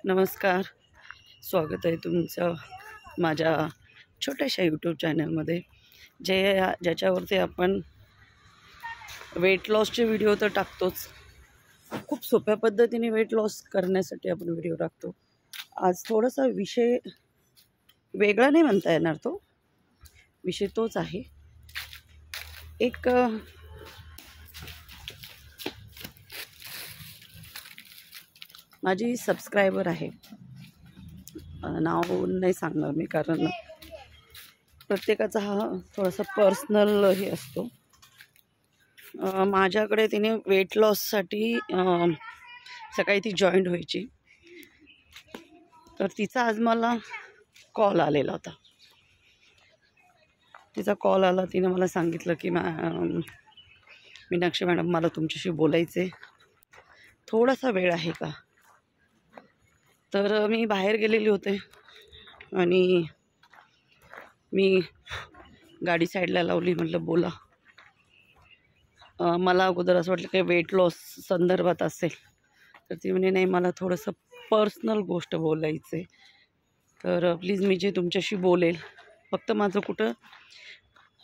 नमस्कार, स्वागत आहे तुमचं माझ्या छोट्याशा यूट्यूब चॅनलमध्ये ज्याच्यावरती आपण वेट लॉसचे व्हिडिओ तर टाकतोच. खूप सोप्या पद्धतीने वेट लॉस करण्यासाठी आपण व्हिडिओ टाकतो. आज थोडासा विषय वेगळा नाही म्हणता येणार, तो विषय तोच आहे. एक माझी सबस्क्रायबर आहे, नाव नाही सांगणार मी, कारण प्रत्येकाचा हा थोडासा पर्सनल हे असतो. माझ्याकडे तिने वेट लॉससाठी सकाळी ती जॉईंट व्हायची, तर तिचा आज मला कॉल आलेला होता. तिचा कॉल आला, तिने मला सांगितलं की मीनाक्षी मॅडम, मला तुमच्याशी बोलायचं आहे, थोडासा वेळ आहे का? तर मी बाहेर गेलेली होते आणि मी गाडी साईडला लावली, म्हटलं बोला. मला अगोदर असं वाटलं की वेट लॉस संदर्भात असेल, तर ती म्हणे नाही, मला थोडंसं पर्सनल गोष्ट बोलायचं आहे, तर प्लीज मी जे तुमच्याशी बोलेल, फक्त माझं कुठं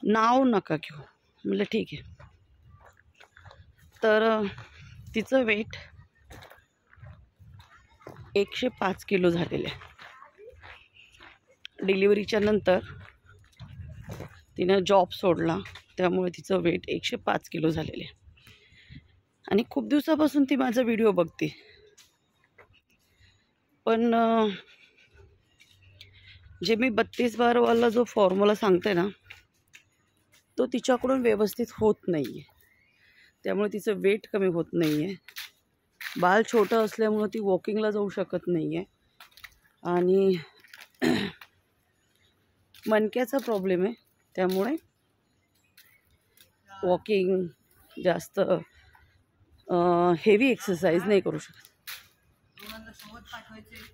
नाव नका घेऊ. म्हटलं ठीक आहे. तर तिचं वेट 105 किलो झालेलं आहे. डिलिव्हरीच्या नंतर तिनं जॉब सोडला, त्यामुळे तिचं वेट 105 किलो झालेलं आहे. आणि खूप दिवसापासून ती माझा व्हिडिओ बघते, पण जे मी 32-12वाला जो फॉर्म्युला सांगते ना, तो तिच्याकडून व्यवस्थित होत नाही आहे. त्यामुळे तिचं वेट कमी होत नाही आहे. बाळ छोटं असल्यामुळं ती वॉकिंगला जाऊ शकत नाही आहे, आणि मणक्याचा प्रॉब्लेम आहे, त्यामुळे वॉकिंग जास्त हेवी एक्सरसाइज नाही करू शकत.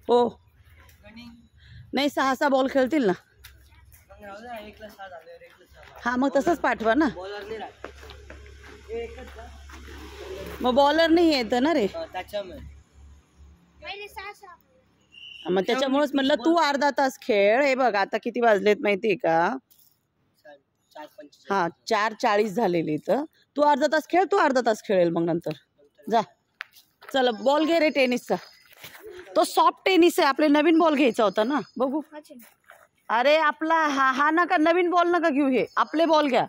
हो, नाही 6 बॉल खेळतील ना. हां, मग तसंच पाठवा ना. मग बॉलर नाही येतं ना रे, मग त्याच्यामुळेच म्हटलं तू अर्धा तास खेळ. हे बघ आता किती वाजलेत माहिती आहे का? 4:40 झालेली. तर तू अर्धा तास खेळ, तू अर्धा तास खेळेल मग नंतर जा. चल बॉल घे रे टेनिसचा, तो सॉफ्ट टेनिस आहे. आपले नवीन बॉल घ्यायचा होता ना, बघू. अरे आपला हा नका, नवीन बॉल नका घेऊ, हे आपले बॉल घ्या.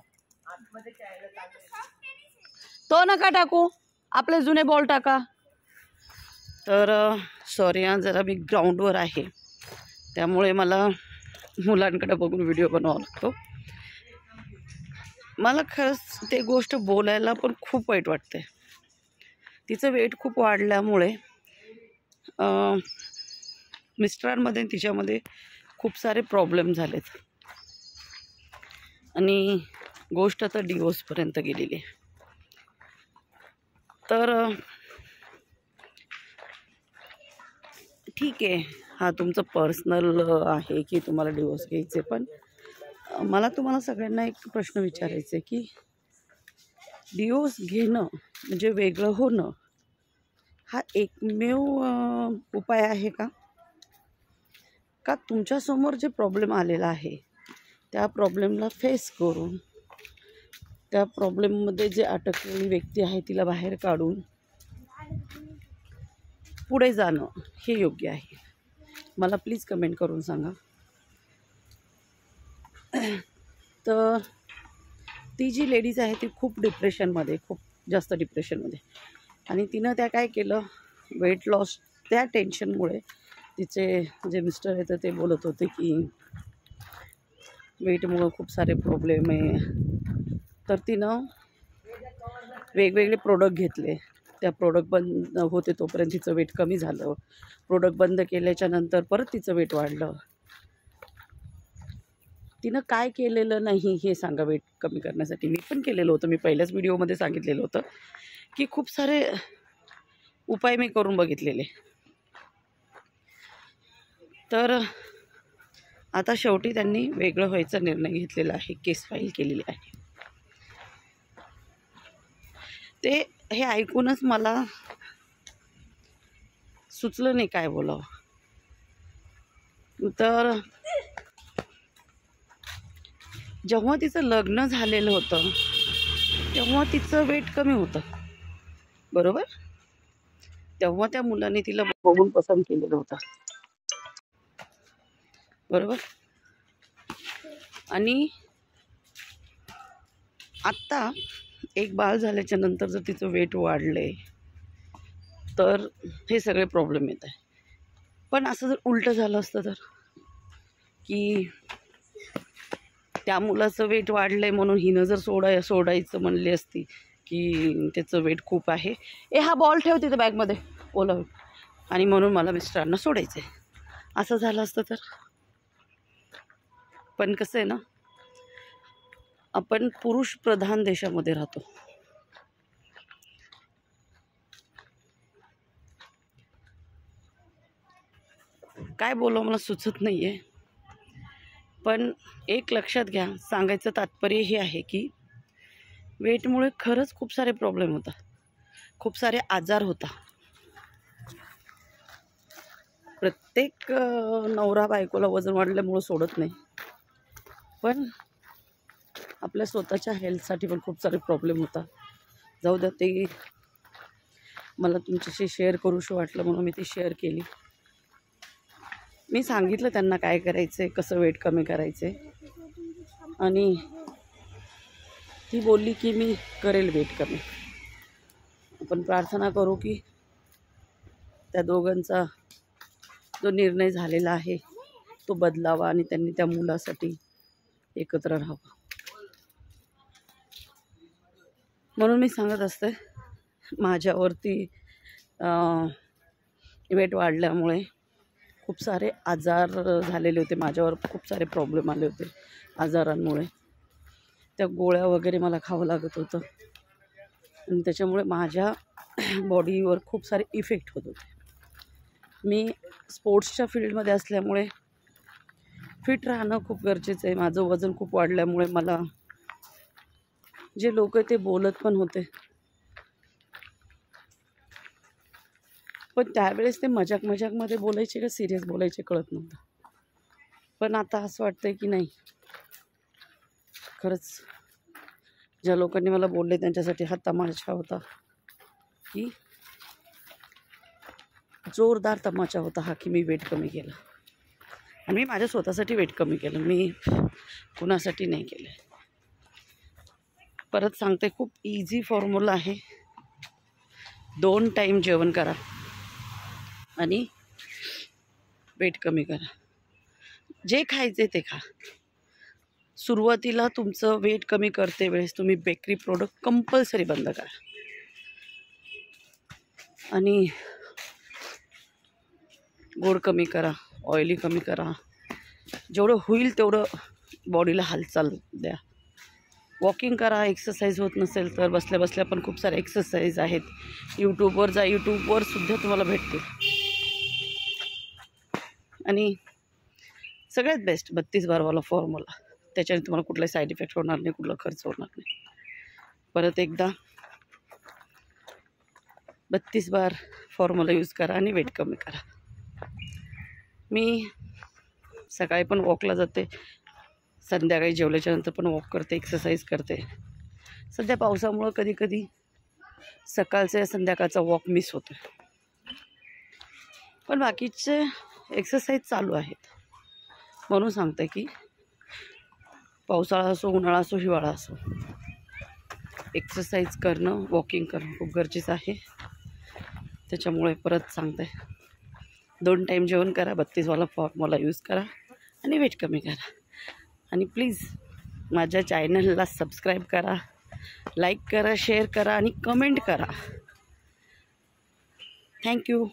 तो नका टाकू, आपले जुने बॉल टाका. तर सॉरी हां, जरा मी ग्राउंडवर आहे, त्यामुळे मला मुलांकडे बघून व्हिडिओ बनवावा लागतो. मला खरंच ते गोष्ट बोलायला पण खूप वाईट वाटते. तिचं वेट खूप वाढल्यामुळे मिस्टरांमध्ये तिच्यामध्ये खूप सारे प्रॉब्लेम झालेत, आणि गोष्ट तर डिवोर्सपर्यंत गेलेली आहे. तर ठीक आहे, हा तुमचं पर्सनल आहे की तुम्हाला डिवोर्स घ्यायचे, पण मला तुम्हाला सगळ्यांना एक प्रश्न विचारायचा आहे की डिवोर्स घेणं म्हणजे वेगळं होणं हा एकमेव उपाय आहे का? का तुमच्यासमोर जे प्रॉब्लेम आलेला आहे त्या प्रॉब्लेमला फेस करून, त्या प्रॉब्लेममध्ये जे अटकलेली व्यक्ती आहे तिला बाहेर काढून पुढे जाणं हे योग्य आहे? मला प्लीज कमेंट करून सांगा. तर ती जी लेडीज आहे ती खूप डिप्रेशनमध्ये, खूप जास्त डिप्रेशनमध्ये, आणि तिनं त्या काय केलं, वेट लॉस त्या टेन्शनमुळे तिचे जे मिस्टर आहेत ते बोलत होते की वेटमुळं खूप सारे प्रॉब्लेम आहे. तर तिनं वेगवेगळे प्रोडक्ट घेतले. त्या प्रोडक्ट बंद होते तोपर्यंत तिचं वेट कमी झालं. प्रोडक्ट बंद केल्याच्या नंतर परत तिचं वेट वाढलं. तिनं काय केलेलं नाही हे सांगा वेट कमी करण्यासाठी? मी पण केलेलं होतं, मी पहिल्याच व्हिडिओमध्ये सांगितलेलं होतं की खूप सारे उपाय मी करून बघितलेले. तर आता शेवटी त्यांनी वेगळं व्हायचा निर्णय घेतलेला आहे, केस फाईल केलेली आहे. हे ऐकूनच मला सुचलं नाही काय बोलावं. तर जेव्हा तिचं लग्न झालेलं होतं तेव्हा तिचं वेट कमी होतं, बरोबर. तेव्हा त्या मुलाने तिला बघून पसंत केलेलं होतं, बरोबर. आणि आत्ता एक बाळ झाल्याच्या नंतर जर तिचं वेट वाढले तर हे सगळे प्रॉब्लेम येत आहे. पण असं जर उलटं झालं असतं तर, की त्या मुलाचं वेट वाढलं आहे म्हणून हिनं जर सोडायचं म्हणली असती की त्याचं वेट खूप आहे, हा बॉल ठेव तिथं बॅगमध्ये ओला होईल, आणि म्हणून मला मिस्टरांना सोडायचं आहे, असं झालं असतं तर. पण कसं आहे ना, आपण पुरुष प्रधान देशामध्ये राहतो. काय बोलावं मला सुचत नाही आहे. पण एक लक्षात घ्या, सांगायचं तात्पर्य हे आहे की वेटमुळे खरंच खूप सारे प्रॉब्लेम होतात, खूप सारे आजार होतात. प्रत्येक नवरा बायकोला वजन वाढल्यामुळं सोडत नाही, पण आपल्या स्वतःच्या हेल्थसाठी पण खूप सारे प्रॉब्लेम होतात. जाऊ द्या, ते मला तुमच्याशी शेअर करूशी वाटलं म्हणून मी ती शेअर केली. मी सांगितलं त्यांना काय करायचं आहे, कसं वेट कमी करायचं आहे, आणि ती बोलली की मी करेल वेट कमी. आपण प्रार्थना करू की त्या दोघांचा जो निर्णय झालेला आहे तो बदलावा आणि त्यांनी त्या मुलासाठी एकत्र राहावं. म्हणून मी सांगत असते, माझ्यावरती वेट वाढल्यामुळे खूप सारे आजार झालेले होते, माझ्यावर खूप सारे प्रॉब्लेम आले होते आजारांमुळे. त्या गोळ्या वगैरे मला खावं लागत होतं आणि त्याच्यामुळे माझ्या बॉडीवर खूप सारे इफेक्ट होत होते. मी स्पोर्ट्सच्या फील्डमध्ये असल्यामुळे फिट राहणं खूप गरजेचं आहे. माझं वजन खूप वाढल्यामुळे मला जे लोक ते बोलत पण होते, पण त्यावेळेस ते मजाकमध्ये बोलायचे का सिरियस बोलायचे कळत नव्हतं. पण आता असं वाटतंय की नाही, खरंच ज्या लोकांनी मला बोलले त्यांच्यासाठी हा तमाशा होता, की जोरदार तमाशा होता हा, की मी वेट कमी केलं. आणि मी माझ्या स्वतःसाठी वेट कमी केलं, मी कुणासाठी नाही केलं. परत सांगते, खूप इझी फॉर्म्युला आहे. 2 टाईम जेवण करा आणि वेट कमी करा. जे खायचे ते खा. सुरुवातीला तुमचं वेट कमी करते वेळेस तुम्ही बेकरी प्रोडक्ट कंपल्सरी बंद करा आणि गोड कमी करा, ऑइली कमी करा. जेवढं होईल तेवढं बॉडीला हालचाल द्या. वॉकिंग करा. एक्सरसाइज होत नसेल तर बसल्या बसल्या पण खूप सारे एक्सरसाइज आहेत. यूट्यूबवर जा, यूट्यूबवर सुद्धा तुम्हाला भेटतील. आणि सगळ्यात बेस्ट 32 बारवाला फॉर्म्युला. त्याच्याने तुम्हाला कुठलाही साईड इफेक्ट होणार नाही, कुठला खर्च होणार नाही. परत एकदा 32 बार फॉर्म्युला यूज करा आणि वेट कमी करा. मी सकाळी पण वॉकला जाते, संध्याकाळी जेवल्याच्या नंतर पण वॉक करते, एक्सरसाइज करते. सध्या पावसामुळं कधी कधी सकाळचा संध्याकाळचा वॉक मिस होतो, पण बाकीचे एक्सरसाइज चालू आहेत. म्हणून सांगते की पावसाळा असो, उन्हाळा असो, हिवाळा असो, एक्सरसाइज करणं, वॉकिंग करणं खूप गरजेचं आहे. त्याच्यामुळे परत सांगते, 2 टाईम जेवण करा, 32 वाला फॉर्म्युला यूज करा आणि वेट कमी करा. आणि प्लीज माझ्या चॅनलला सबस्क्राईब करा, लाईक करा, शेअर करा आणि कमेंट करा. थँक्यू.